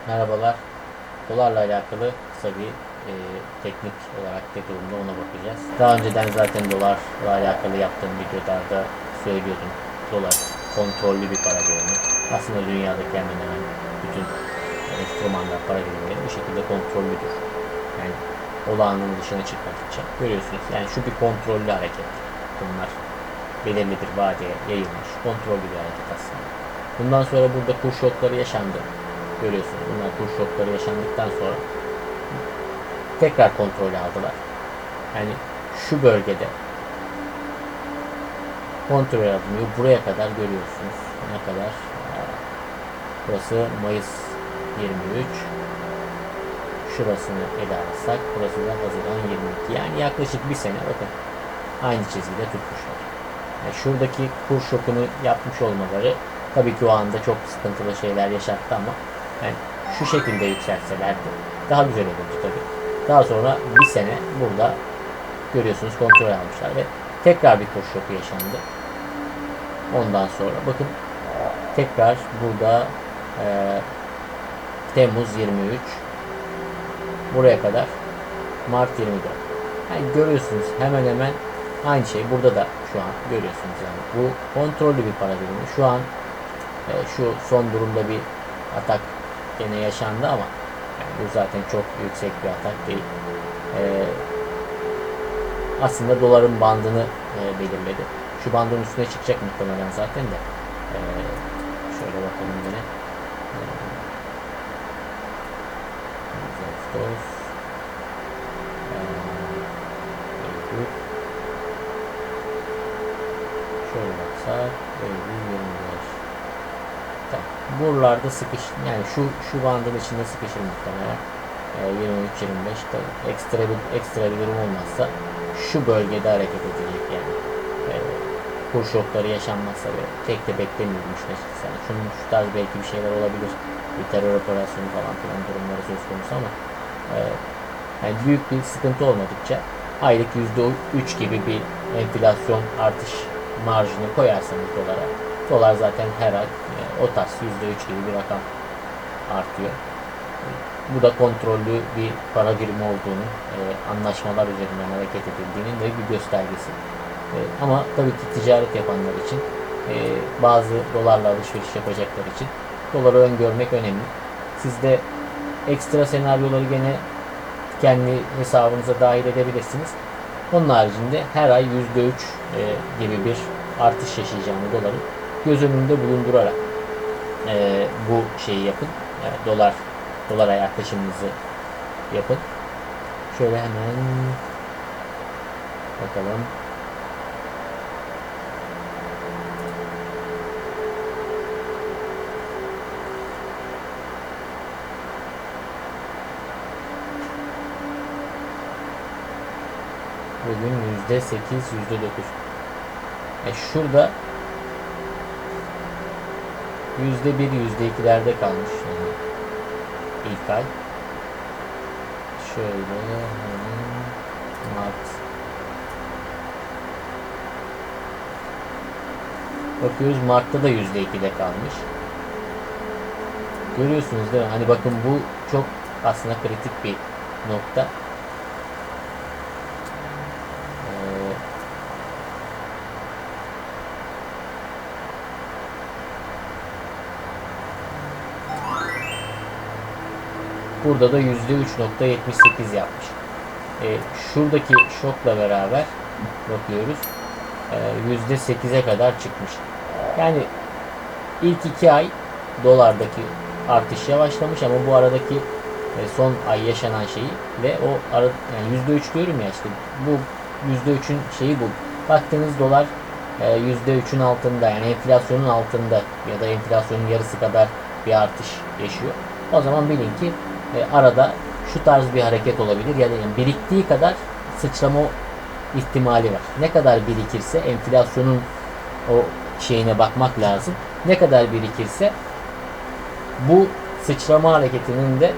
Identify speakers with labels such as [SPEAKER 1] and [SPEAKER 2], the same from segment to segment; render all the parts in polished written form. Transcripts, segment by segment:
[SPEAKER 1] Merhabalar. Dolarla alakalı kısa bir teknik olarak ne durumda ona bakacağız. Daha önceden zaten dolarla alakalı yaptığım videolarda söylüyordum. Dolar kontrollü bir para birimi. Aslında dünyadaki hemen hemen bütün enstrümanlar, para birimleri bu şekilde kontrollüdür. Yani olağanın dışına çıkmadıkça görüyorsunuz. Yani şu bir kontrollü hareket. Bunlar belirli bir vadeye yayılmış kontrollü bir hareket aslında. Bundan sonra burada kur şokları yaşandı. Görüyorsunuz. Bunlar kur şokları yaşandıktan sonra tekrar kontrolü aldılar. Yani şu bölgede kontrol alınıyor. Buraya kadar görüyorsunuz. Ne kadar? Burası Mayıs 23. Şurasını ele alsak burası da Haziran 22. Yani yaklaşık bir sene bakın aynı çizgide tutmuşlar. Yani şuradaki kur şokunu yapmış olmaları tabii ki o anda çok sıkıntılı şeyler yaşattı ama yani şu şekilde yükselselerdi daha güzel olurdu tabii. Daha sonra bir sene burada görüyorsunuz kontrol almışlar ve tekrar bir kur şoku yaşandı. Ondan sonra bakın tekrar burada e, Temmuz 23 buraya kadar Mart 24. Yani görüyorsunuz hemen hemen aynı şey burada da şu an görüyorsunuz yani bu kontrollü bir para birimi. Şu an şu son durumda bir atak gene yaşandı ama yani bu zaten çok yüksek bir atak değil. Aslında doların bandını belirledi. Şu bandın üstüne çıkacak muhtemelen zaten de. Şöyle bakalım yine. Ağustos, Eylül. Şöyle baksak Eylül 25. Tamam. Buralarda sıkış yani şu bandın içinde sıkışır muhtemelen. 23-25 ekstra bir durum olmazsa şu bölgede hareket edecek yani. Kur şokları yaşanmazsa ve tek de beklemiyorum işin açıkçası. Yani şu tarz belki bir şeyler olabilir. Bir terör operasyonu falan filan durumları söz konusu ama yani büyük bir sıkıntı olmadıkça aylık %3 gibi bir enflasyon artış marjını koyarsanız dolar zaten her ay o tarz %3 gibi bir rakam artıyor. Bu da kontrollü bir para birimi olduğunu, anlaşmalar üzerinden hareket edildiğinin de bir göstergesi. Ama tabii ki ticaret yapanlar için, bazı dolarla alışveriş yapacaklar için doları öngörmek önemli. Siz de ekstra senaryoları gene kendi hesabınıza dahil edebilirsiniz. Onun haricinde her ay %3 gibi bir artış yaşayacağını doların göz önünde bulundurarak bu şeyi yapın. Dolara yaklaşımınızı yapın. Şöyle hemen bakalım. Bugün %8, %9. Şurada %1, %2'lerde kalmış yani ilk ay. Şöyle Mart. Bakıyoruz Mart'ta da %2'de kalmış. Görüyorsunuz değil mi? Hani bakın bu çok aslında kritik bir nokta. Burada da %3.78 yapmış. Şuradaki şokla beraber bakıyoruz. %8'e kadar çıkmış. Yani ilk 2 ay dolardaki artış yavaşlamış ama bu aradaki son ay yaşanan şeyi ve o ara, yani %3 diyorum ya işte bu %3'ün şeyi bu. Baktığınız dolar %3'ün altında yani enflasyonun altında ya da enflasyonun yarısı kadar bir artış yaşıyor. O zaman bilin ki arada şu tarz bir hareket olabilir ya da yani biriktiği kadar sıçrama ihtimali var. Ne kadar birikirse enflasyonun o şeyine bakmak lazım. Ne kadar birikirse bu sıçrama hareketinin de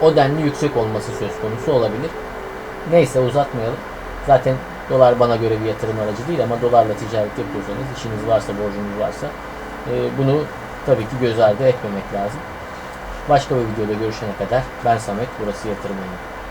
[SPEAKER 1] o denli yüksek olması söz konusu olabilir. Neyse uzatmayalım. Zaten dolar bana göre bir yatırım aracı değil ama dolarla ticaret yapıyorsanız, işiniz varsa, borcunuz varsa bunu tabii ki göz ardı etmemek lazım. Başka bir videoda görüşene kadar ben Samet. Burası Yatırım Oyunu.